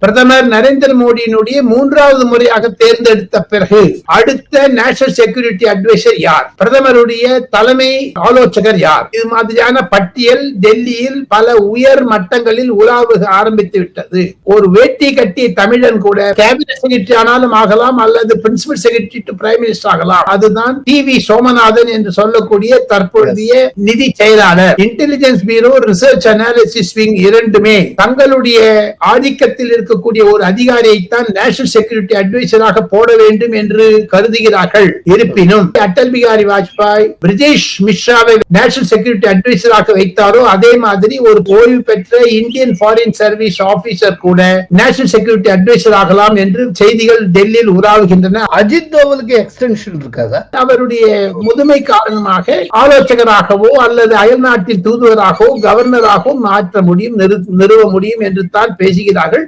பிரதமர் நரேந்திர மோடியினுடைய 3வது முறையாக தேர்ந்தெடுத்த பிறகு அடுத்த நேஷனல் செக்யூரிட்டி அட்வைசர் யார், பிரதமருடைய தலைமை ஆலோசகர் யார், இது மாதிரியான பட்டியல் டெல்லியில் பல உயர் மட்டங்களில் உலாவுக ஆரம்பித்து விட்டது. ஒரு வேட்டி கட்டிய தமிழன் கூட கேபினட் செக்ரட்டரி ஆனாலும் ஆகலாம், அல்லது principal secretary to prime minister ஆகலாம். அதுதான் டி.வி. சோமநாதன் என்று சொல்லக்கூடிய தற்போதைய நிதி செயலாளர். Intelligence bureau, research analysis wing இரண்டுமே தங்களுடைய ஆதிக்கத்தில் இருக்கக்கூடிய ஒரு அதிகாரியைத்தான் நேஷனல் செக்யூரிட்டி அட்வைசராக போட வேண்டும் என்று கருதுகிறார்கள். இருப்பினும் அடல் பிகாரி வாஜ்பாய் பிரிஜேஷ் மிஸ்ராவை நேஷனல் செக்யூரிட்டி அட்வைசராக வைத்தாரோ அதே மாதிரி ஒரு ஓய்வு பெற்ற இந்தியன் ஃபாரின் சர்வீஸ் ஆபீசர் கூட நேஷனல் செக்யூரிட்டி அட்வைசர் ஆகலாம் என்று செய்திகள் டெல்லியில் உலாவுகின்றன. அஜித் தோவலுக்கு எக்ஸ்டென்ஷன் இருக்காதா? அவருடைய முதுமை காரணமாக ஆலோசகராகவோ அல்லது அயல்நாட்டில் தூதுவராகவோ கவர்னராகவோ மாற்ற முடியும், நிறுவ முடியும் என்று தான் பேசுகிறார்கள்.